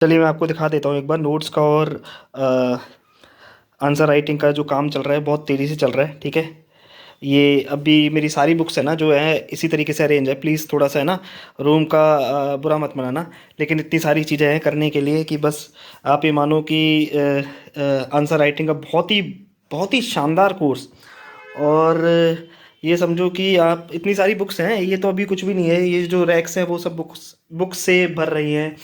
चलिए मैं आपको दिखा देता हूँ एक बार नोट्स का और आंसर राइटिंग का जो काम चल रहा है बहुत तेज़ी से चल रहा है। ठीक है, ये अभी मेरी सारी बुक्स है ना जो है इसी तरीके से अरेंज है। प्लीज़ थोड़ा सा है ना रूम का बुरा मत मनाना, लेकिन इतनी सारी चीज़ें हैं करने के लिए कि बस आप ये मानो कि आंसर राइटिंग का बहुत ही शानदार कोर्स। और ये समझो कि आप इतनी सारी बुक्स हैं, ये तो अभी कुछ भी नहीं है। ये जो रैक्स हैं वो सब बुक्स से भर रही हैं।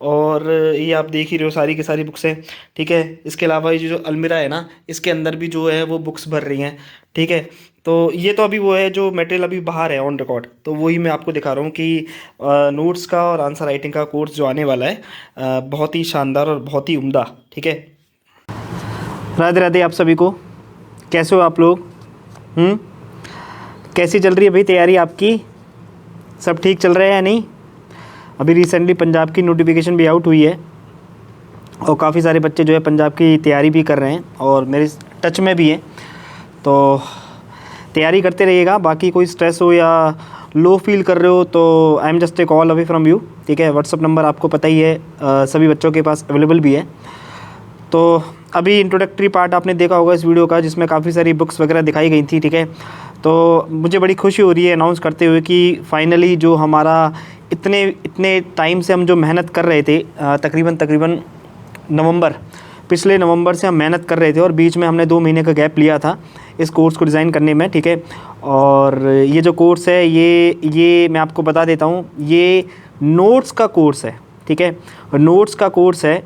और ये आप देख ही रहे हो सारी की सारी बुक्स हैं। ठीक है, इसके अलावा ये जो अलमीरा है ना इसके अंदर भी जो है वो बुक्स भर रही हैं। ठीक है, तो ये तो अभी वो है जो मटेरियल अभी बाहर है ऑन रिकॉर्ड, तो वही मैं आपको दिखा रहा हूँ कि नोट्स का और आंसर राइटिंग का कोर्स जो आने वाला है बहुत ही शानदार और बहुत ही उम्दा। ठीक है, राधे राधे आप सभी को। कैसे हो आप लोग? कैसी चल रही है भाई तैयारी आपकी? सब ठीक चल रहा है या नहीं? अभी रिसेंटली पंजाब की नोटिफिकेशन भी आउट हुई है और काफ़ी सारे बच्चे जो है पंजाब की तैयारी भी कर रहे हैं और मेरे टच में भी हैं, तो तैयारी करते रहिएगा। बाकी कोई स्ट्रेस हो या लो फील कर रहे हो तो I am just a call away from you. ठीक है, व्हाट्सअप नंबर आपको पता ही है, सभी बच्चों के पास अवेलेबल भी है। तो अभी इंट्रोडक्टरी पार्ट आपने देखा होगा इस वीडियो का, जिसमें काफ़ी सारी बुक्स वगैरह दिखाई गई थी। ठीक है, तो मुझे बड़ी खुशी हो रही है अनाउंस करते हुए कि फाइनली जो हमारा इतने इतने टाइम से हम जो मेहनत कर रहे थे, तकरीबन पिछले नवंबर से हम मेहनत कर रहे थे और बीच में हमने 2 महीने का गैप लिया था इस कोर्स को डिज़ाइन करने में। ठीक है, और ये जो कोर्स है ये मैं आपको बता देता हूँ, ये नोट्स का कोर्स है। ठीक है, नोट्स का कोर्स है।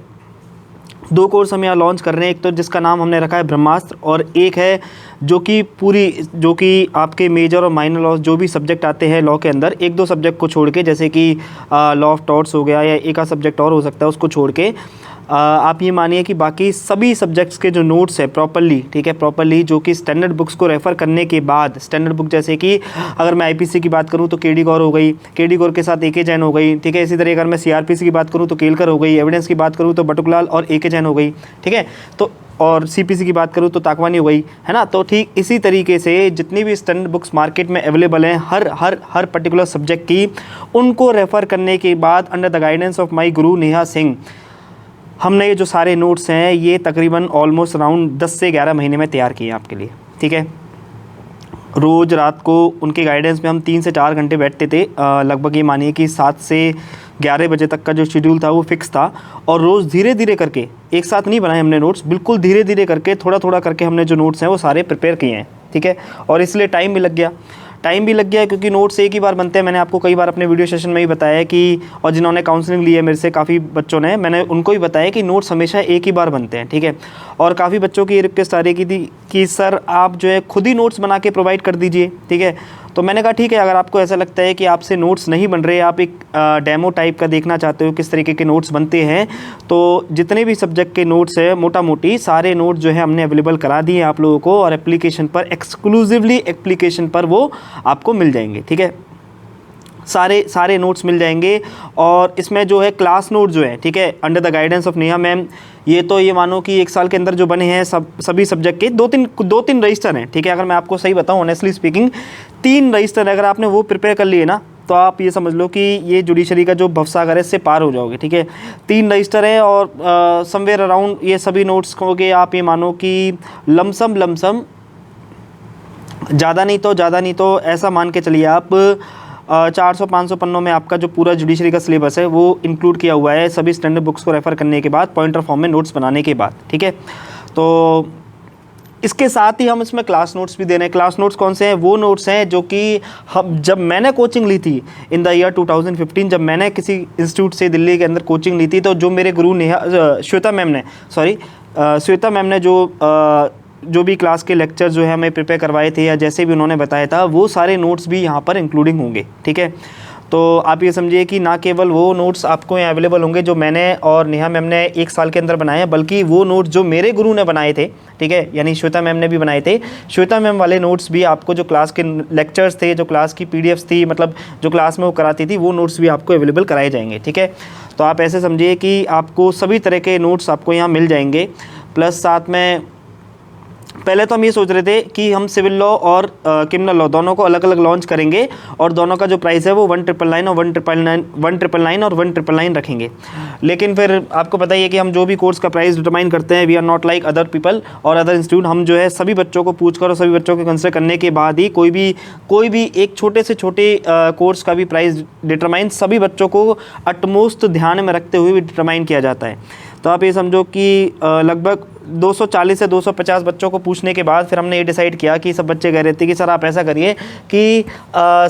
2 कोर्स हम यहाँ लॉन्च कर रहे हैं, एक तो जिसका नाम हमने रखा है ब्रह्मास्त्र, और एक है जो कि आपके मेजर और माइनर लॉ जो भी सब्जेक्ट आते हैं लॉ के अंदर, 1-2 सब्जेक्ट को छोड़ के, जैसे कि लॉ ऑफ टॉर्ट्स हो गया या एक आध सब्जेक्ट और हो सकता है उसको छोड़ के, आप ये मानिए कि बाकी सभी सब्जेक्ट्स के जो नोट्स है प्रॉपर्ली, ठीक है, प्रॉपर्ली जो कि स्टैंडर्ड बुक्स को रेफ़र करने के बाद, स्टैंडर्ड बुक जैसे कि अगर मैं आईपीसी की बात करूँ तो केडी गौर हो गई, केडी गौर के साथ एके जैन हो गई। ठीक है, इसी तरह अगर मैं सीआरपीसी की बात करूँ तो केलकर हो गई, एविडेंस की बात करूँ तो बटुकलाल और एके जैन हो गई। ठीक है, तो और सीपीसी की बात करूँ तो ताकवानी हो गई, है ना। तो ठीक इसी तरीके से जितनी भी स्टैंडर्ड बुक्स मार्केट में अवेलेबल हैं हर पर्टिकुलर सब्जेक्ट की, उनको रेफ़र करने के बाद under the guidance of my गुरु नेहा सिंह, हमने ये जो सारे नोट्स हैं ये तकरीबन ऑलमोस्ट अराउंड 10 से 11 महीने में तैयार किए हैं आपके लिए। ठीक है, रोज़ रात को उनके गाइडेंस में हम 3 से 4 घंटे बैठते थे। लगभग ये मानिए कि 7 से 11 बजे तक का जो शेड्यूल था वो फिक्स था, और रोज़ धीरे धीरे करके, एक साथ नहीं बनाए हमने नोट्स, बिल्कुल धीरे धीरे करके थोड़ा थोड़ा करके हमने जो नोट्स हैं वो सारे प्रिपेयर किए हैं। ठीक है, और इसलिए टाइम भी लग गया क्योंकि नोट्स एक ही बार बनते हैं। मैंने आपको कई बार अपने वीडियो सेशन में ही बताया कि, और जिन्होंने काउंसलिंग ली है मेरे से काफ़ी बच्चों ने, मैंने उनको ही बताया कि नोट्स हमेशा एक ही बार बनते हैं। ठीक है, और काफ़ी बच्चों की ये रिक्वेस्ट आ रही की थी कि सर आप जो है खुद ही नोट्स बना के प्रोवाइड कर दीजिए। ठीक है, तो मैंने कहा ठीक है, अगर आपको ऐसा लगता है कि आपसे नोट्स नहीं बन रहे, आप एक डेमो टाइप का देखना चाहते हो किस तरीके के नोट्स बनते हैं, तो जितने भी सब्जेक्ट के नोट्स है मोटा मोटी सारे नोट्स जो है हमने अवेलेबल करा दिए आप लोगों को, और एप्लीकेशन पर एक्सक्लूसिवली एप्लीकेशन पर वो आपको मिल जाएंगे। ठीक है, सारे नोट्स मिल जाएंगे। और इसमें जो है क्लास नोट जो है, ठीक है, under the guidance of Neha ma'am, ये मानो कि 1 साल के अंदर जो बने हैं सभी सब्जेक्ट के 2-3 रजिस्टर हैं। ठीक है, अगर मैं आपको सही बताऊं ऑनेस्टली स्पीकिंग, 3 रजिस्टर अगर आपने वो प्रिपेयर कर लिए ना, तो आप ये समझ लो कि ये जुडिशरी का जो भवसागर है इससे पार हो जाओगे। ठीक है, 3 रजिस्टर है और समवेयर अराउंड ये सभी नोट्स को आप ये मानो कि लमसम ज़्यादा नहीं तो ऐसा मान के चलिए आप 400-500 पन्नों में आपका जो पूरा जुडिशरी का सिलेबस है वो इंक्लूड किया हुआ है, सभी स्टैंडर्ड बुक्स को रेफ़र करने के बाद, पॉइंटर फॉर्म में नोट्स बनाने के बाद। ठीक है, तो इसके साथ ही हम इसमें क्लास नोट्स भी दे रहे हैं। क्लास नोट्स कौन से हैं? वो नोट्स हैं जो कि हम, जब मैंने कोचिंग ली थी इन द ईयर 2015, जब मैंने किसी इंस्टीट्यूट से दिल्ली के अंदर कोचिंग ली थी, तो जो मेरे गुरु श्वेता मैम ने जो भी क्लास के लेक्चर जो है हमें प्रिपेयर करवाए थे या जैसे भी उन्होंने बताया था, वो सारे नोट्स भी यहाँ पर इंक्लूडिंग होंगे। ठीक है, तो आप ये समझिए कि ना केवल वो नोट्स आपको यहाँ अवेलेबल होंगे जो मैंने और नेहा मैम ने 1 साल के अंदर बनाए हैं, बल्कि वो नोट्स जो मेरे गुरु ने बनाए थे, ठीक है, यानी श्वेता मैम ने भी बनाए थे, श्वेता मैम वाले नोट्स भी आपको, जो क्लास के लेक्चर्स थे, जो क्लास की पीडीएफ्स थी, मतलब जो क्लास में वो कराती थी, वो नोट्स भी आपको अवेलेबल कराए जाएंगे। ठीक है, तो आप ऐसे समझिए कि आपको सभी तरह के नोट्स आपको यहाँ मिल जाएंगे, प्लस साथ में पहले तो हम ये सोच रहे थे कि हम सिविल लॉ और क्रिमिनल लॉ दोनों को अलग अलग लॉन्च करेंगे और दोनों का जो प्राइस है वो 1999 और 1999 और 1999 रखेंगे। लेकिन फिर आपको पता ही है कि हम जो भी कोर्स का प्राइस डिटरमाइन करते हैं, we are not like other people और अदर इंस्टीट्यूट। हम जो है सभी बच्चों को पूछ कर और सभी बच्चों को कंसिडर करने के बाद ही कोई भी एक छोटे से छोटे कोर्स का भी प्राइस डिटरमाइन सभी बच्चों को अटमोस्ट ध्यान में रखते हुए भी डिटरमाइन किया जाता है। तो आप ये समझो कि लगभग 240 से 250 बच्चों को पूछने के बाद फिर हमने ये डिसाइड किया कि सब बच्चे कह रहे थे कि सर आप ऐसा करिए कि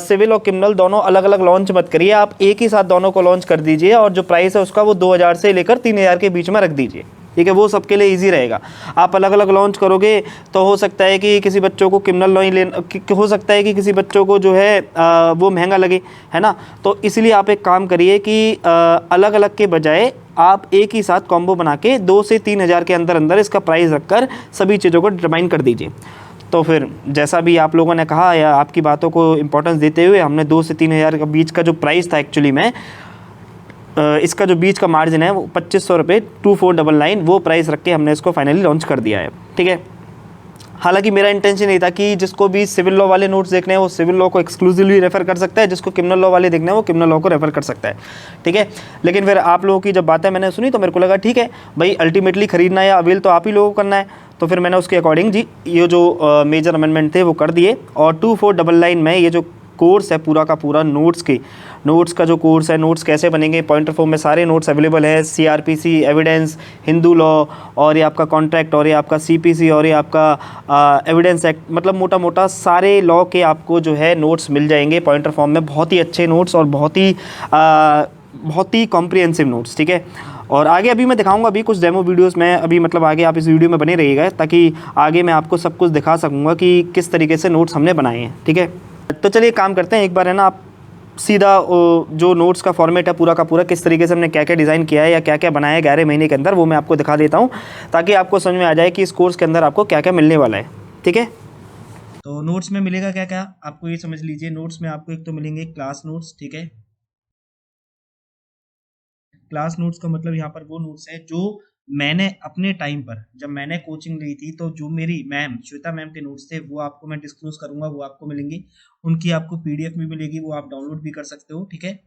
सिविल और क्रिमिनल दोनों अलग अलग लॉन्च मत करिए, आप एक ही साथ दोनों को लॉन्च कर दीजिए और जो प्राइस है उसका वो 2000 से लेकर 3000 के बीच में रख दीजिए। ठीक है, वो सबके लिए इजी रहेगा। आप अलग अलग लॉन्च करोगे तो हो सकता है कि किसी बच्चों को क्रिमिनल लॉ ही लेना, हो सकता है कि किसी बच्चों को जो है वो महंगा लगे, है ना। तो इसलिए आप एक काम करिए कि अलग अलग के बजाय आप एक ही साथ कॉम्बो बना के 2 से 3000 के अंदर अंदर इसका प्राइस रखकर सभी चीज़ों को डिटरमाइन कर दीजिए। तो फिर जैसा भी आप लोगों ने कहा या आपकी बातों को इम्पोर्टेंस देते हुए हमने 2 से 3000 के बीच का जो प्राइस था, एक्चुअली में इसका जो बीच का मार्जिन है वो 2500 रुपये 2499 वो प्राइस रख के हमने इसको फाइनली लॉन्च कर दिया है। ठीक है, हालांकि मेरा इंटेंशन ये था कि जिसको भी सिविल लॉ वाले नोट्स देखने हैं वो सिविल लॉ को एक्सक्लूसिवली रेफ़र कर सकता है, जिसको क्रिमिनल लॉ वाले देखने हैं वो क्रिमिनल लॉ को रेफ़र कर सकता है। ठीक है, लेकिन फिर आप लोगों की जब बातें मैंने सुनी तो मेरे को लगा ठीक है भाई, अल्टीमेटली खरीदना या अवेल तो आप ही लोगों को करना है। तो फिर मैंने उसके अकॉर्डिंग जी ये जो मेजर अमेंडमेंट थे वो कर दिए और 2499 में ये जो कोर्स है पूरा का पूरा नोट्स का जो कोर्स है, नोट्स कैसे बनेंगे, पॉइंटर फॉर्म में सारे नोट्स अवेलेबल है। CRPC, एविडेंस, हिंदू लॉ और ये आपका कॉन्ट्रैक्ट और ये आपका CPC और ये आपका एविडेंस एक्ट, मतलब मोटा मोटा सारे लॉ के आपको जो है नोट्स मिल जाएंगे पॉइंटर फॉर्म में। बहुत ही अच्छे नोट्स और बहुत ही कॉम्प्रिहेंसिव नोट्स। ठीक है, और आगे अभी मैं दिखाऊंगा अभी कुछ डेमो वीडियोस में, अभी मतलब आगे आप इस वीडियो में बने रहिएगा ताकि आगे मैं आपको सब कुछ दिखा सकूँगा कि किस तरीके से नोट्स हमने बनाए हैं। ठीक है, तो चलिए काम करते हैं एक बार, है ना। आप सीधा जो नोट्स का फॉर्मेट है पूरा का पूरा, किस तरीके से हमने क्या क्या डिज़ाइन किया है या क्या क्या बनाया है 11 महीने के अंदर, वो मैं आपको दिखा देता हूँ ताकि आपको समझ में आ जाए कि इस कोर्स के अंदर आपको क्या क्या मिलने वाला है। ठीक है, तो नोट्स में मिलेगा क्या क्या आपको ये समझ लीजिए। नोट्स में आपको एक तो मिलेंगे क्लास नोट्स। ठीक है, क्लास नोट्स का मतलब यहाँ पर वो नोट्स है जो मैंने अपने टाइम पर जब मैंने कोचिंग ली थी तो जो मेरी मैम श्वेता मैम के नोट्स थे वो आपको मैं डिस्क्लोज करूंगा, वो आपको मिलेंगे। उनकी आपको PDF भी मिलेगी, वो आप डाउनलोड भी कर सकते हो। ठीक है,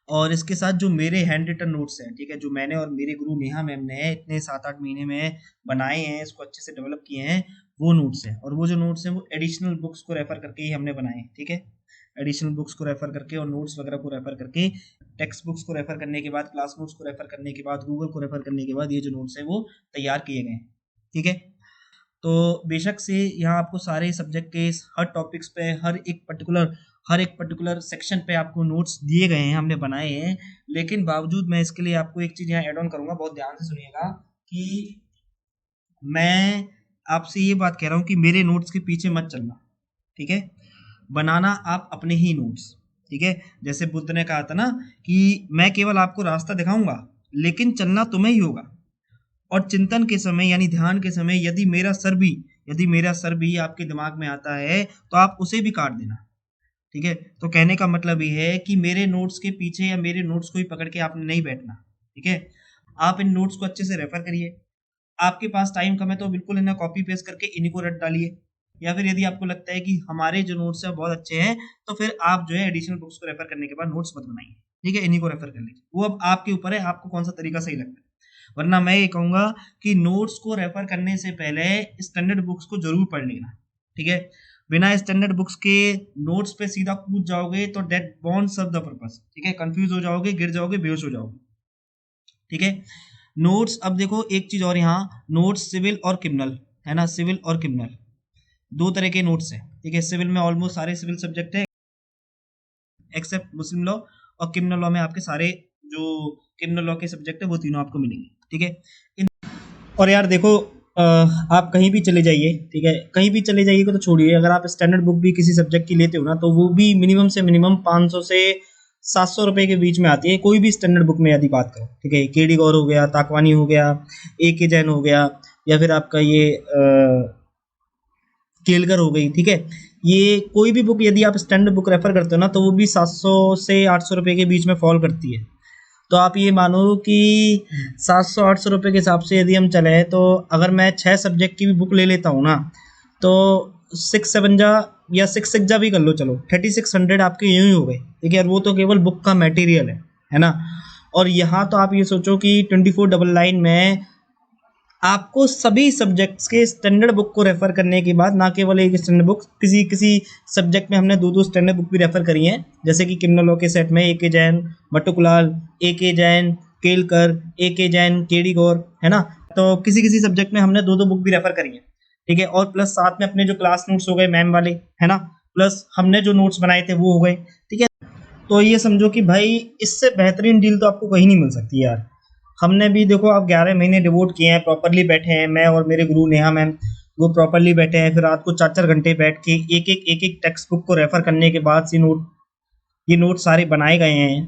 और इसके साथ जो मेरे हैंड रिटन नोट्स हैं, ठीक है, जो मैंने और मेरे गुरु नेहा मैम ने इतने 7-8 महीने में बनाए हैं, इसको अच्छे से डेवलप किए हैं, वो नोट्स हैं। और वो जो नोट्स हैं वो एडिशनल बुक्स को रेफर करके ही हमने बनाए हैं। ठीक है, एडिशनल बुक्स को रेफर करके और नोट्स वगैरह को रेफर करके, टेक्स्ट बुक्स को रेफर करने के बाद, क्लास नोट्स को रेफर करने के बाद, गूगल को रेफर करने के बाद ये जो नोट्स है वो तैयार किए गए हैं। ठीक है, तो बेशक से यहाँ आपको सारे सब्जेक्ट के हर टॉपिक्स पे हर एक पर्टिकुलर सेक्शन पे आपको नोट्स दिए गए हैं, हमने बनाए हैं। लेकिन बावजूद मैं इसके लिए आपको एक चीज़ यहाँ ऐड ऑन करूँगा, बहुत ध्यान से सुनिएगा कि मैं आपसे ये बात कह रहा हूँ कि मेरे नोट्स के पीछे मत चलना। ठीक है, बनाना आप अपने ही नोट्स। ठीक है, जैसे बुद्ध ने कहा था ना कि मैं केवल आपको रास्ता दिखाऊंगा लेकिन चलना तुम्हें ही होगा। और चिंतन के समय यानी ध्यान के समय यदि मेरा सर भी आपके दिमाग में आता है तो आप उसे भी काट देना। ठीक है, तो कहने का मतलब ये है कि मेरे नोट्स के पीछे या मेरे नोट्स को ही पकड़ के आपने नहीं बैठना। ठीक है, आप इन नोट्स को अच्छे से रेफर करिए। आपके पास टाइम कम है तो बिल्कुल इन्हें कॉपी पेस्ट करके इन्हीं को रट डालिए, या फिर यदि आपको लगता है कि हमारे जो नोट्स हैं बहुत अच्छे हैं तो फिर आप जो है एडिशनल बुक्स को रेफर करने के बाद नोट्स मत बनाइए। ठीक है, इन्हीं को रेफर कर लीजिए, वो अब आपके ऊपर है, आपको कौन सा तरीका सही लगता है। वरना मैं ये कहूंगा कि नोट्स को रेफर करने से पहले स्टैंडर्ड बुक्स को जरूर पढ़ लेना। ठीक है, बिना स्टैंडर्ड बुक्स के नोट्स पे सीधा कूद जाओगे तो that won't serve the purpose. ठीक है, कंफ्यूज हो जाओगे, गिर जाओगे, बेहोश हो जाओगे। ठीक है, नोट्स, अब देखो एक चीज और, यहाँ नोट्स सिविल और क्रिमिनल है ना, सिविल और क्रिमिनल दो तरह के नोट्स हैं। ठीक है, सिविल में ऑलमोस्ट सारे सिविल सब्जेक्ट है एक्सेप्ट मुस्लिम लॉ, और क्रिमिनल लॉ में आपके सारे जो क्रिमिनल लॉ के सब्जेक्ट है वो तीनों आपको मिलेंगे। ठीक है, और यार देखो आप कहीं भी चले जाइए, ठीक है, कहीं भी चले जाइएगा तो छोड़िए, अगर आप स्टैंडर्ड बुक भी किसी सब्जेक्ट की लेते हो ना तो वो भी मिनिमम से मिनिमम 500 से 700 रुपए के बीच में आती है, कोई भी स्टैंडर्ड बुक में यदि बात करो। ठीक है, KD गौर हो गया, ताकवानी हो गया, AK जैन हो गया, या फिर आपका ये केलकर हो गई। ठीक है, ये कोई भी बुक यदि आप स्टैंडर्ड बुक रेफर करते हो ना तो वो भी 700 से 800 रुपए के बीच में फॉल करती है। तो आप ये मानो कि 700-800 रुपये के हिसाब से यदि हम चले, तो अगर मैं 6 सब्जेक्ट की भी बुक ले लेता हूँ ना, तो 6-7 जा या 6-6 जा भी कर लो, चलो 3600 आपके यूँ ही हो गए, ठीक है। और वो तो केवल बुक का मटेरियल है ना। और यहाँ तो आप ये सोचो कि 2499 में आपको सभी सब्जेक्ट्स के स्टैंडर्ड बुक को रेफर करने के बाद, ना केवल एक स्टैंडर्ड बुक, किसी किसी सब्जेक्ट में हमने 2-2 स्टैंडर्ड बुक भी रेफर करी हैं, जैसे कि किन्नौर के सेट में ए.के. जैन, भट्टकुलाल, A K. Jain, Kelkar, A K. Jain, K D. Gaur, है ना। तो किसी किसी सब्जेक्ट में हमने 2-2 बुक भी रेफर करी हैं, ठीक है। और प्लस साथ में अपने जो क्लास नोट्स हो गए मैम वाले, है ना, प्लस हमने जो नोट्स बनाए थे वो हो गए, ठीक है। तो ये समझो कि भाई इससे बेहतरीन डील तो आपको कहीं नहीं मिल सकती यार। हमने भी देखो आप 11 महीने डिवोट किए हैं, प्रॉपरली बैठे हैं, मैं और मेरे गुरु नेहा मैम, वो प्रॉपरली बैठे हैं, फिर रात को 4-4 घंटे बैठ के एक एक टेक्स्ट बुक को रेफर करने के बाद ये नोट सारे बनाए गए हैं।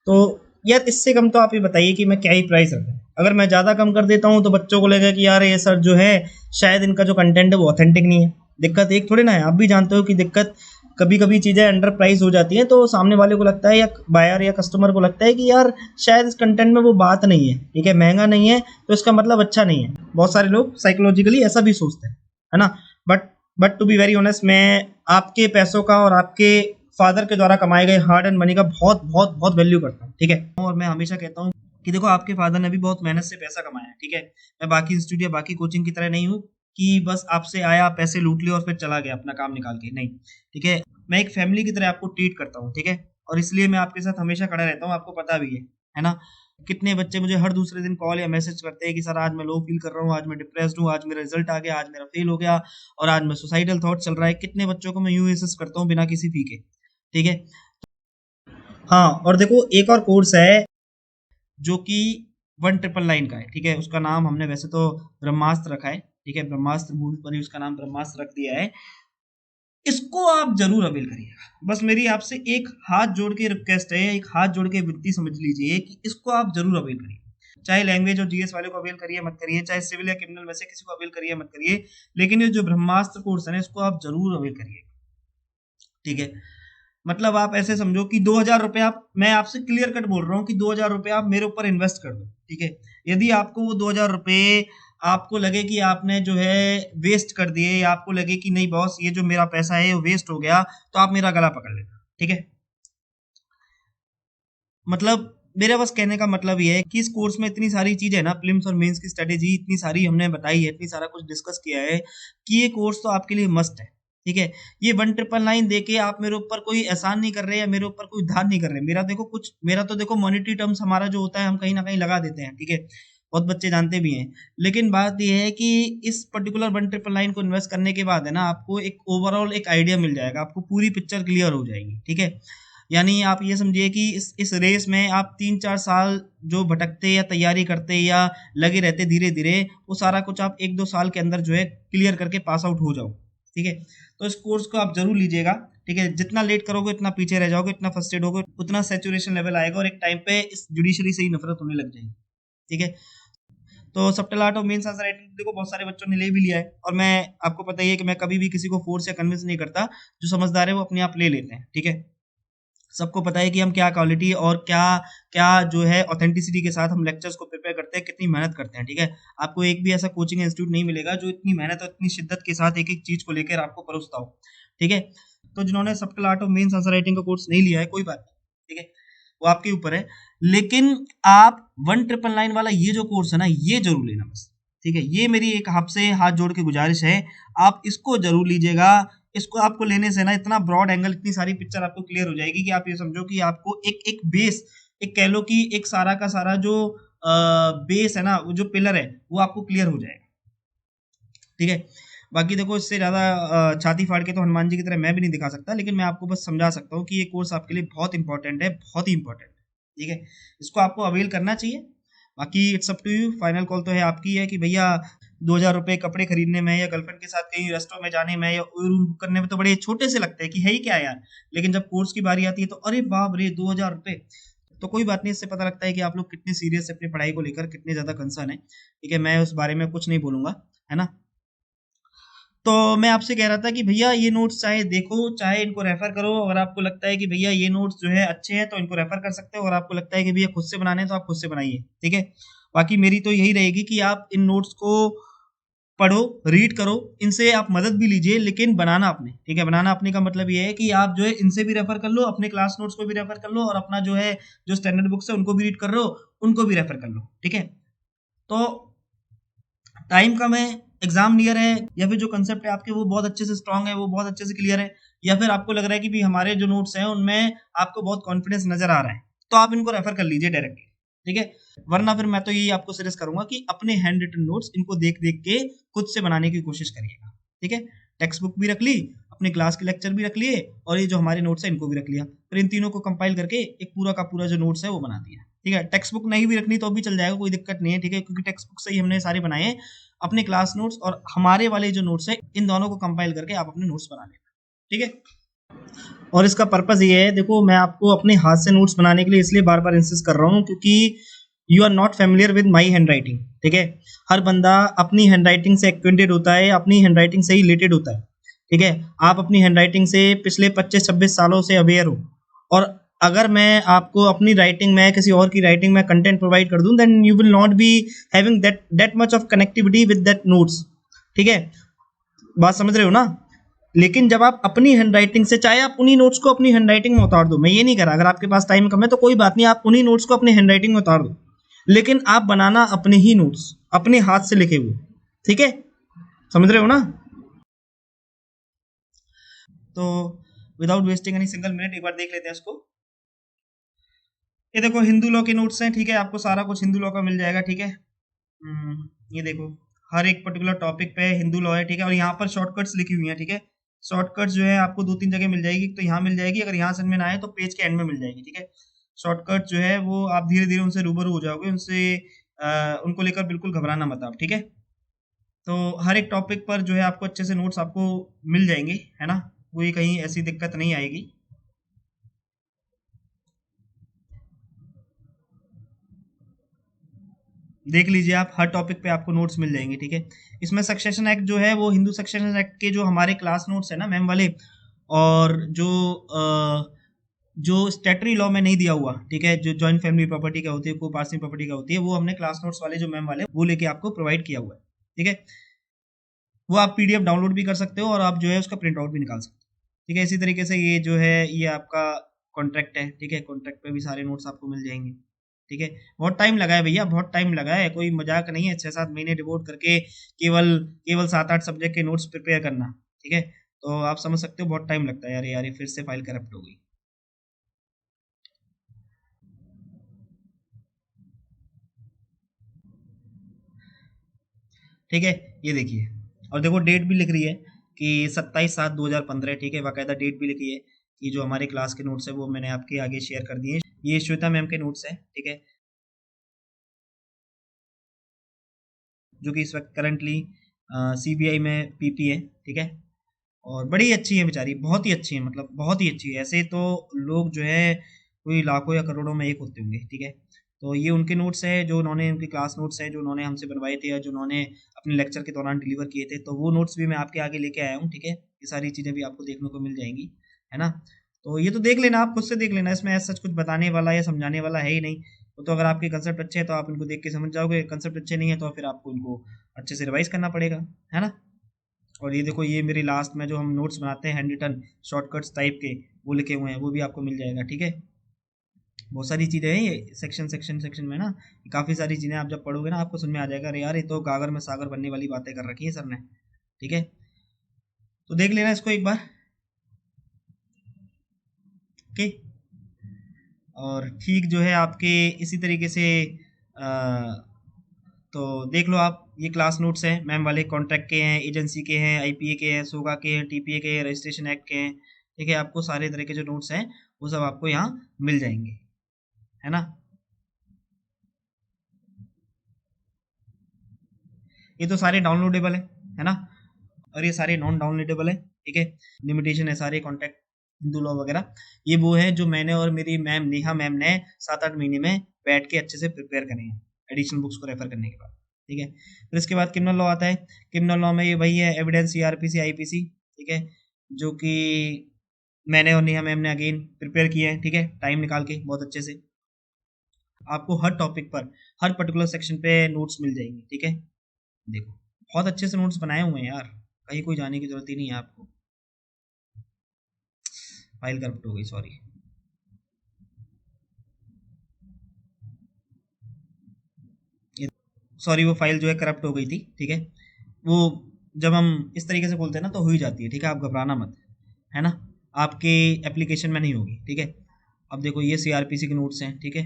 तो यार इससे कम तो आप ये बताइए कि मैं क्या ही प्राइस रखूं। अगर मैं ज़्यादा कम कर देता हूँ तो बच्चों को लगेगा कि यार ये सर जो है शायद इनका जो कंटेंट है वो ऑथेंटिक नहीं है। दिक्कत एक थोड़ी ना है, आप भी जानते हो कि दिक्कत कभी कभी चीज़ें अंडर प्राइस हो जाती हैं, तो सामने वाले को लगता है या बायर या कस्टमर को लगता है कि यार शायद इस कंटेंट में वो बात नहीं है, ठीक है, महंगा नहीं है तो इसका मतलब अच्छा नहीं है। बहुत सारे लोग साइकोलॉजिकली ऐसा भी सोचते हैं, है ना। But to be very honest, मैं आपके पैसों का और आपके फादर के द्वारा कमाए गए हार्ड एंड मनी का बहुत बहुत बहुत वैल्यू करता हूँ, ठीक है। और मैं हमेशा कहता हूँ कि देखो आपके फादर ने भी बहुत मेहनत से पैसा कमाया है, ठीक है। मैं बाकी इंस्टीट्यूट या बाकी कोचिंग की तरह नहीं हूँ कि बस आपसे आया, पैसे लूट लिए और फिर चला गया अपना काम निकाल के, नहीं, ठीक है। मैं एक फैमिली की तरह आपको ट्रीट करता हूँ, ठीक है। और इसलिए मैं आपके साथ हमेशा खड़ा रहता हूँ, आपको पता भी है ना। कितने बच्चे मुझे हर दूसरे दिन कॉल या मैसेज करते हैं कि सर आज मैं लो फील कर रहा हूँ, आज मैं डिप्रेस्ड हूँ, आज मेरा रिजल्ट आ गया, आज मेरा फेल हो गया, और आज मैं सुसाइडल थॉट चल रहा है। कितने बच्चों को मैं यूं असिस्ट करता हूँ बिना किसी फी के, ठीक है। हाँ, और देखो एक और कोर्स है जो कि 1999 का है, ठीक है। उसका नाम हमने वैसे तो ब्रह्मास्त्र रखा है, ठीक है, ब्रह्मास्त्र मूवी पर ही उसका नाम ब्रह्मास्त्र रख दिया है। इसको आप जरूर अवेल करिएगा। बस मेरी आपसे एक हाथ जोड़ के रिक्वेस्ट है, एक हाथ जोड़ के विनती समझ लीजिए कि इसको आप जरूर अवेल करिए। चाहे लैंग्वेज और जीएस वाले को अवेल करिए मत करिए, चाहे सिविल या क्रिमिनल में से किसी को अवेल करिए मत करिए, लेकिन ये जो ब्रह्मास्त्र कोर्स है ना, इसको आप जरूर अवेल करिए, ठीक है। मतलब आप ऐसे समझो कि 2,000 रुपये आप, मैं आपसे क्लियर कट बोल रहा हूँ कि 2,000 रुपये आप मेरे ऊपर इन्वेस्ट कर दो, ठीक है। यदि आपको वो 2,000 रुपये आपको लगे कि आपने जो है वेस्ट कर दिए, या आपको लगे कि नहीं बॉस ये जो मेरा पैसा है वो वेस्ट हो गया, तो आप मेरा गला पकड़ लेना, ठीक है। मतलब मेरा बस कहने का मतलब ये है कि इस कोर्स में इतनी सारी चीजें है ना, प्रीलिम्स और मेंस की स्ट्रेटेजी इतनी सारी हमने बताई है, इतनी सारा कुछ डिस्कस किया है कि ये कोर्स तो आपके लिए मस्ट है, ठीक है। ये 1999 दे के आप मेरे ऊपर कोई एहसान नहीं कर रहे या मेरे ऊपर कोई उधार नहीं कर रहे। मेरा तो देखो मॉनेटरी टर्म्स हमारा जो होता है हम कहीं ना कहीं लगा देते हैं, ठीक है, बहुत बच्चे जानते भी हैं। लेकिन बात यह है कि इस पर्टिकुलर 1999 को इन्वेस्ट करने के बाद है ना, आपको एक ओवरऑल एक आइडिया मिल जाएगा, आपको पूरी पिक्चर क्लियर हो जाएगी, ठीक है। यानी आप ये समझिए कि इस रेस में आप 3-4 साल जो भटकते या तैयारी करते या लगे रहते धीरे धीरे, वो सारा कुछ आप 1-2 साल के अंदर जो है क्लियर करके पास आउट हो जाओ, ठीक है। तो इस कोर्स को आप जरूर लीजिएगा, ठीक है। जितना लेट करोगे उतना पीछे रह जाओगे, इतना फ्रस्ट्रेट होगे, उतना सैचुरेशन लेवल आएगा और एक टाइम पे इस जुडिशरी से ही नफरत होने लग जाएगी, ठीक है। तो subtle art of mains answer writing देखो बहुत सारे बच्चों ने ले भी लिया है, और मैं आपको पता ही है कि मैं कभी भी किसी को फोर्स या कन्विंस नहीं करता। जो समझदार है वो अपने आप ले लेते हैं, ठीक है। सबको पता है कि हम क्या क्वालिटी और क्या क्या जो है ऑथेंटिसिटी के साथ हम लेक्चर्स को प्रिपेयर करते हैं, कितनी मेहनत करते हैं, ठीक है। आपको एक भी ऐसा कोचिंग इंस्टीट्यूट नहीं मिलेगा जो इतनी मेहनत और इतनी शिद्दत के साथ एक एक चीज को लेकर आपको परोसता हो, ठीक है। तो जिन्होंने subtle art of mains answer writing का कोर्स नहीं लिया है कोई बात नहीं, ठीक है, वो आपके ऊपर है। लेकिन आप 1999 वाला ये जो कोर्स है ना, ये जरूर लेना बस, ठीक है। ये मेरी एक आपसे हाथ जोड़ के गुजारिश है, आप इसको जरूर लीजिएगा। इसको आपको लेने से ना इतना ब्रॉड एंगल, इतनी सारी पिक्चर आपको क्लियर हो जाएगी कि आप ये समझो कि आपको एक एक बेस, एक कह लो कि एक सारा का सारा जो बेस है ना, वो जो पिलर है वो आपको क्लियर हो जाएगा, ठीक है। बाकी देखो इससे ज्यादा छाती फाड़ के तो हनुमान जी की तरह मैं भी नहीं दिखा सकता, लेकिन मैं आपको बस समझा सकता हूँ कि ये कोर्स आपके लिए बहुत इंपॉर्टेंट है, बहुत ही इंपॉर्टेंट, ठीक है। इसको आपको अवेल करना चाहिए। बाकी it's up to you, final call तो है आपकी है कि भैया 2,000 रुपये कपड़े खरीदने में या गर्लफ्रेंड के साथ कहीं रेस्टोरेंट में जाने में या रूम बुक करने में तो बड़े छोटे से लगते हैं कि है ही क्या यार, लेकिन जब कोर्स की बारी आती है तो अरे बाप रे 2,000 रुपये। तो कोई बात नहीं, इससे पता लगता है कि आप लोग कितने सीरियस है अपनी पढ़ाई को लेकर, कितने ज्यादा कंसर्न है, ठीक है। मैं उस बारे में कुछ नहीं बोलूंगा, है ना। तो मैं आपसे कह रहा था कि भैया ये नोट्स चाहे देखो चाहे इनको रेफर करो। अगर आपको लगता है कि भैया ये नोट्स जो है अच्छे हैं तो इनको रेफर कर सकते हो, और आपको लगता है कि भैया खुद से बनाने हैं तो आप खुद से बनाइए, ठीक है। बाकी मेरी तो यही रहेगी कि आप इन नोट्स को पढ़ो, रीड करो, इनसे आप मदद भी लीजिए, लेकिन बनाना आपने, ठीक है। बनाना अपने का मतलब ये है कि आप जो है इनसे भी रेफर कर लो, अपने क्लास नोट्स को भी रेफर कर लो, और अपना जो है जो स्टैंडर्ड बुक्स है उनको भी रीड कर लो, उनको भी रेफर कर लो, ठीक है। तो टाइम कम है, एग्जाम नियर है, या फिर जो कंसेप्ट है आपके वो बहुत अच्छे से स्ट्रांग है, वो बहुत अच्छे से क्लियर है, या फिर आपको लग रहा है कि भी हमारे जो नोट्स हैं उनमें आपको बहुत कॉन्फिडेंस नजर आ रहा है, तो आप इनको रेफर कर लीजिए डायरेक्टली, ठीक है। वरना फिर मैं तो यही आपको सजेस्ट करूंगा कि अपने हैंड रिटन नोट्स इनको देख देख के खुद से बनाने की कोशिश करिएगा, ठीक है। टेक्स्ट बुक भी रख ली, अपने क्लास के लेक्चर भी रख लिए, और ये जो हमारे नोट्स है इनको भी रख लिया, फिर इन तीनों को कंपाइल करके एक पूरा का पूरा जो नोट्स है वो बना दिया, ठीक है। टेक्स्ट बुक नहीं भी रखनी तो भी चल जाएगा, कोई दिक्कत नहीं है, ठीक है, क्योंकि टेक्स्ट बुक से ही हमने सारे बनाए हैं। अपने क्लास नोट्स और हमारे वाले जो नोट्स है इन दोनों को कंपाइल करके आप अपने नोट्स बना लेना, ठीक है। और इसका पर्पस ये है, देखो मैं आपको अपने हाथ से नोट्स बनाने के लिए इसलिए बार बार इंसिस्ट कर रहा हूँ क्योंकि you are not familiar with my handwriting, ठीक है। हर बंदा अपनी हैंड राइटिंग से एक्वेंटेड होता है, अपनी हैंड राइटिंग से ही रिलेटेड होता है, ठीक है। आप अपनी हैंड राइटिंग से पिछले 25-26 सालों से अवेयर हो, और अगर मैं आपको अपनी राइटिंग में किसी और की राइटिंग में कंटेंट प्रोवाइड कर दूं, then you will not be having that much of connectivity with that notes, ठीक है। बात समझ रहे हो ना। लेकिन जब आप अपनी हैंड राइटिंग से, चाहे आप उन्हीं नोट्स को अपनी हैंड राइटिंग में उतार दो, मैं ये नहीं कह रहा, अगर आपके पास टाइम कम है तो कोई बात नहीं, आप उन्हीं नोट्स को अपनी हैंड राइटिंग में उतार दो, लेकिन आप बनाना अपने ही नोट्स, अपने हाथ से लिखे हुए, ठीक है। समझ रहे हो ना। तो without wasting any single minute एक बार देख लेते हैं इसको। ये देखो हिंदू लॉ के नोट्स हैं, ठीक है, आपको सारा कुछ हिंदू लॉ का मिल जाएगा, ठीक है। ये देखो हर एक पर्टिकुलर टॉपिक पे हिंदू लॉ है, ठीक है, और यहाँ पर शॉर्टकट्स लिखी हुई हैं, ठीक है। शॉर्टकट्स जो है आपको 2-3 जगह मिल जाएगी, तो यहाँ मिल जाएगी, अगर यहाँ समझ में ना आए तो पेज के एंड में मिल जाएगी, ठीक है। शॉर्टकट जो है वो आप धीरे धीरे उनसे रूबरू हो जाओगे, उनसे उनको लेकर बिल्कुल घबराना मत आप, ठीक है। तो हर एक टॉपिक पर जो है आपको अच्छे से नोट्स आपको मिल जाएंगे, है ना, कोई कहीं ऐसी दिक्कत नहीं आएगी। देख लीजिए आप, हर टॉपिक पे आपको नोट्स मिल जाएंगे, ठीक है। इसमें सक्सेशन एक्ट जो है वो हिंदू सक्सेशन एक्ट के जो हमारे क्लास नोट्स है ना मैम वाले, और जो स्टैटरी लॉ में नहीं दिया हुआ, ठीक है, जो जॉइंट फैमिली प्रॉपर्टी का होती है, को पार्सिंग प्रॉपर्टी का होती है, वो हमने क्लास नोट्स वाले जो मैम वाले वो लेके आपको प्रोवाइड किया हुआ है, ठीक है। वो आप पीडीएफ डाउनलोड भी कर सकते हो, और आप जो है उसका प्रिंट आउट भी निकाल सकते हो, ठीक है। इसी तरीके से ये जो है ये आपका कॉन्ट्रैक्ट है, ठीक है, कॉन्ट्रैक्ट पे भी सारे नोट्स आपको मिल जाएंगे, ठीक है। बहुत टाइम लगा है भैया, बहुत टाइम लगा है, कोई मजाक नहीं है, 6-7 महीने डिवोट करके केवल केवल 7-8 सब्जेक्ट के नोट्स प्रिपेयर करना, ठीक है। तो आप समझ सकते हो बहुत टाइम लगता है यार, यार ये फिर से फाइल करप्ट हो गई। ठीक है, ये देखिए, और देखो डेट भी लिख रही है कि 27/7/2015, ठीक है, बाकायदा डेट भी लिखी है कि जो हमारे क्लास के नोट्स है वो मैंने आपके आगे शेयर कर दिए। ये श्वेता मैम के नोट्स हैं, ठीक है, जो कि इस वक्त करंटली सीबीआई में पीपी है, ठीक है। और बड़ी अच्छी है बेचारी, बहुत ही अच्छी है, मतलब बहुत ही अच्छी है। ऐसे तो लोग जो है कोई लाखों या करोड़ों में एक होते होंगे, ठीक है। तो ये उनके नोट्स है जो उन्होंने, उनके क्लास नोट्स है जो उन्होंने हमसे बनवाए थे, या जो उन्होंने अपने लेक्चर के दौरान डिलीवर किए थे, तो वो नोट्स भी मैं आपके आगे लेके आया हूँ, ठीक है। ये सारी चीज़ें भी आपको देखने को मिल जाएंगी, है ना। तो ये तो देख लेना, आप खुद से देख लेना, इसमें ऐसा कुछ बताने वाला या समझाने वाला है ही नहीं। वो तो अगर आपके कंसेप्ट अच्छे हैं तो आप इनको देख के समझ जाओगे, कंसेप्ट अच्छे नहीं है तो फिर आपको इनको अच्छे से रिवाइज करना पड़ेगा, है ना। और ये देखो ये मेरी लास्ट में जो हम नोट्स बनाते हैं हैंड रिटन शॉर्टकट्स टाइप के, वो लिखे हुए हैं, वो भी आपको मिल जाएगा, ठीक है। बहुत सारी चीज़ें हैं ये सेक्शन सेक्शन सेक्शन में ना, काफ़ी सारी चीज़ें आप जब पढ़ोगे ना आपको समझ में आ जाएगा, अरे यार ये तो गागर में सागर बनने वाली बातें कर रखी है सर ने, ठीक है। तो देख लेना इसको एक बार, ओके। और ठीक जो है आपके इसी तरीके से आ, तो देख लो आप, ये क्लास नोट्स हैं मैम वाले, कॉन्ट्रैक्ट के हैं, एजेंसी के हैं, आईपीए के हैं, सोगा के हैं, टीपीए के हैं, रजिस्ट्रेशन एक्ट के हैं, ठीक है। आपको सारे तरह के जो नोट्स हैं वो सब आपको यहाँ मिल जाएंगे, है ना। ये तो सारे डाउनलोडेबल है ना, और ये सारे नॉन डाउनलोडेबल है, ठीक है। लिमिटेशन है सारे कॉन्टैक्ट हिंदू लॉ वगैरह, ये वो है जो मैंने और मेरी मैम नेहा मैम ने 7-8 महीने में बैठ के अच्छे से प्रिपेयर करे हैं एडिशनल बुक्स को रेफर करने के बाद। ठीक है। फिर इसके बाद क्रिमिनल लॉ आता है। क्रिमिनल लॉ में ये वही है, एविडेंस, सीआरपीसी, आईपीसी, ठीक है, जो कि मैंने और नेहा मैम ने अगेन प्रिपेयर किए हैं, ठीक है, टाइम निकाल के बहुत अच्छे से। आपको हर टॉपिक पर, हर पर्टिकुलर सेक्शन पे नोट्स मिल जाएंगे, ठीक है। देखो बहुत अच्छे से नोट्स बनाए हुए हैं यार, कहीं कोई जाने की जरूरत ही नहीं है आपको। फाइल करप्ट हो गई, सॉरी। सॉरी, वो फाइल जो है करप्ट हो गई थी, ठीक है। वो जब हम इस तरीके से खोलते हैं ना तो हो ही जाती है, ठीक है, आप घबराना मत, है ना। आपके एप्लीकेशन में नहीं होगी, ठीक है। अब देखो ये सीआरपीसी के नोट्स हैं, ठीक है,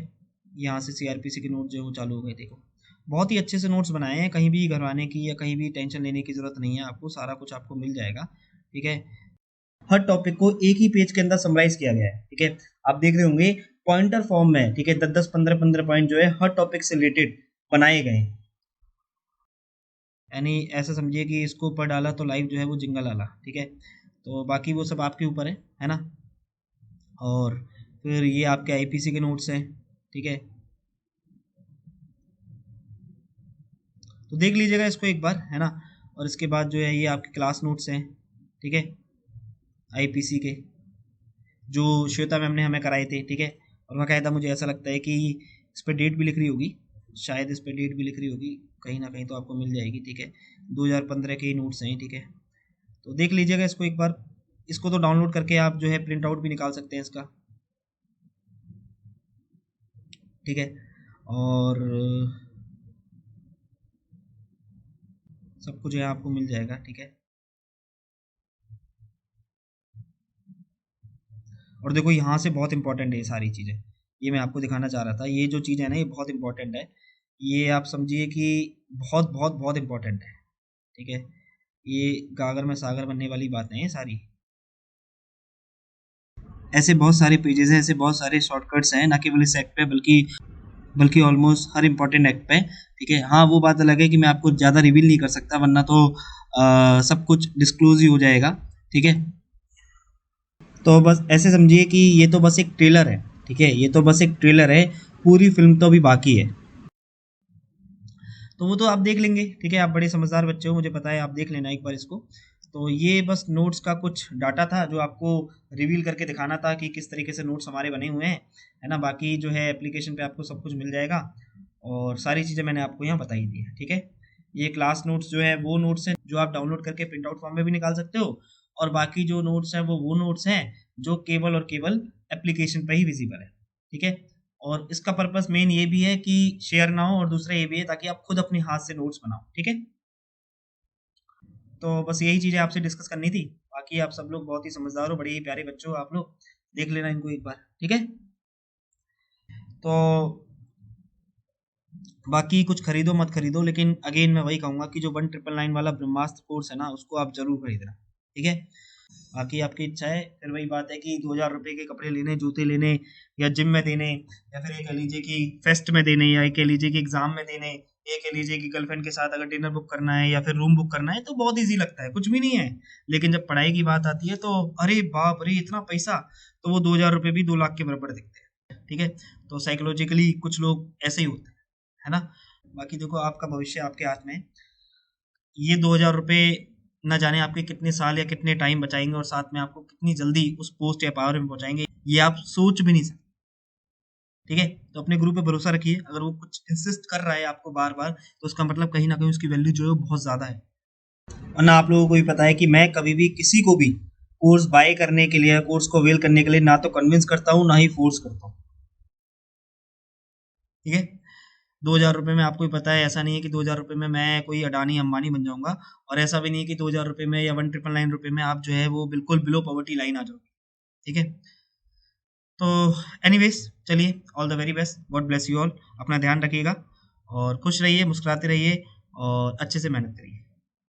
यहाँ से सीआरपीसी के नोट जो है वो चालू हो गए। देखो बहुत ही अच्छे से नोट्स बनाए हैं, कहीं भी घबराने की या कहीं भी टेंशन लेने की जरूरत नहीं है आपको, सारा कुछ आपको मिल जाएगा, ठीक है। हर टॉपिक को एक ही पेज के अंदर समराइज किया गया है, ठीक है। आप देख रहे होंगे पॉइंटर फॉर्म में, ठीक है, 10-10, 15-15 पॉइंट जो है हर टॉपिक से रिलेटेड बनाए गए हैं। यानी ऐसा समझिए कि इसको ऊपर डाला तो लाइव जो है वो जिंगल आला, ठीक है। तो बाकी वो सब आपके ऊपर है ना। और फिर ये आपके आईपीसी के नोट्स हैं, ठीक है। तो देख लीजिएगा इसको एक बार, है ना। और इसके बाद जो है ये आपके क्लास नोट्स हैं, ठीक है, आईपीसी के, जो श्वेता मैम ने हमें कराए थे, ठीक है। और बाकायदा मुझे ऐसा लगता है कि इस पर डेट भी लिख रही होगी, शायद इस पर डेट भी लिख रही होगी, कहीं ना कहीं तो आपको मिल जाएगी, ठीक है। 2015 के ही नोट्स हैं, ठीक है। तो देख लीजिएगा इसको एक बार। इसको तो डाउनलोड करके आप जो है प्रिंट आउट भी निकाल सकते हैं इसका, ठीक है। और सब कुछ है आपको मिल जाएगा, ठीक है। और देखो यहाँ से बहुत इंपॉर्टेंट है ये सारी चीज़ें, ये मैं आपको दिखाना चाह रहा था, ये जो चीज़ है ना ये बहुत इंपॉर्टेंट है। ये आप समझिए कि बहुत बहुत बहुत इंपॉर्टेंट है, ठीक है। ये गागर में सागर बनने वाली बातें हैं सारी। ऐसे बहुत सारे पेजेस हैं, ऐसे बहुत सारे शॉर्टकट्स हैं, ना केवल इस एक्ट पे बल्कि बल्कि ऑलमोस्ट हर इंपॉर्टेंट एक्ट पे, ठीक है। हाँ वो बात अलग है कि मैं आपको ज़्यादा रिवील नहीं कर सकता, वरना तो सब कुछ डिस्क्लोज ही हो जाएगा, ठीक है। तो बस ऐसे समझिए कि ये तो बस एक ट्रेलर है, ठीक है, ये तो बस एक ट्रेलर है, पूरी फिल्म तो अभी बाकी है। तो वो तो आप देख लेंगे, ठीक है, आप बड़े समझदार बच्चे हो मुझे पता है, आप देख लेना एक बार इसको। तो ये बस नोट्स का कुछ डाटा था जो आपको रिवील करके दिखाना था कि किस तरीके से नोट्स हमारे बने हुए हैं, है ना। बाकी जो है एप्लीकेशन पे आपको सब कुछ मिल जाएगा, और सारी चीज़ें मैंने आपको यहाँ बताई दी है, ठीक है। ये क्लास नोट्स जो है वो नोट्स हैं जो आप डाउनलोड करके प्रिंट आउट फॉर्म में भी निकाल सकते हो, और बाकी जो नोट्स हैं वो नोट्स हैं जो केवल और केवल एप्लीकेशन पर ही विजिबल है, ठीक है। और इसका पर्पस मेन ये भी है कि शेयर ना हो, और दूसरा ये भी है ताकि आप खुद अपने हाथ से नोट्स बनाओ, ठीक है। तो बस यही चीज़ें आपसे डिस्कस करनी थी। बाकी आप सब लोग बहुत ही समझदार हो, बड़े ही प्यारे बच्चे हो आप लोग, देख लेना इनको एक बार, ठीक है। तो बाकी कुछ खरीदो मत खरीदो, लेकिन अगेन मैं वही कहूँगा कि जो 1999 वाला ब्रह्मास्त्र कोर्स है ना उसको आप जरूर खरीदना, ठीक है। बाकी आपकी इच्छा है, फिर वही बात है कि 2000 रुपये के कपड़े लेने, जूते लेने, या जिम में देने, या फिर ये कह लीजिए कि फेस्ट में देने, या ये कह लीजिए कि एग्जाम में देने, ये कह लीजिए कि गर्लफ्रेंड के साथ अगर डिनर बुक करना है या फिर रूम बुक करना है, तो बहुत इजी लगता है, कुछ भी नहीं है। लेकिन जब पढ़ाई की बात आती है तो अरे बाप रे इतना पैसा, तो वो 2000 रुपये भी 2 लाख के बराबर दिखते हैं, ठीक है। तो साइकोलॉजिकली कुछ लोग ऐसे ही होते हैं, है ना। बाकी देखो आपका भविष्य आपके हाथ में है। ये 2000 रुपये न जाने आपके कितने साल या कितने टाइम बचाएंगे, और साथ में आपको कितनी जल्दी उस पोस्ट या पावर में पहुंचाएंगे, ये आप सोच भी नहीं सकते, ठीक है। तो अपने गुरु पे भरोसा रखिए, अगर वो कुछ इंसिस्ट कर रहा है आपको बार बार, तो उसका मतलब कहीं ना कहीं उसकी वैल्यू जो है वो बहुत ज़्यादा है। और ना आप लोगों को भी पता है कि मैं कभी भी किसी को भी कोर्स बाय करने के लिए, कोर्स को अवेल करने के लिए ना तो कन्विंस करता हूँ ना ही फोर्स करता हूँ, ठीक है। 2000 रुपये में आपको भी पता है, ऐसा नहीं है कि 2000 रुपये में मैं कोई अडानी अंबानी बन जाऊंगा, और ऐसा भी नहीं है कि 2000 रुपये में या 1999 रुपये में आप जो है वो बिल्कुल बिलो पॉवर्टी लाइन आ जाओगे, ठीक है। तो एनीवेज चलिए, all the very best, God bless you all, अपना ध्यान रखिएगा और खुश रहिए, मुस्कुराते रहिए और अच्छे से मेहनत करिए।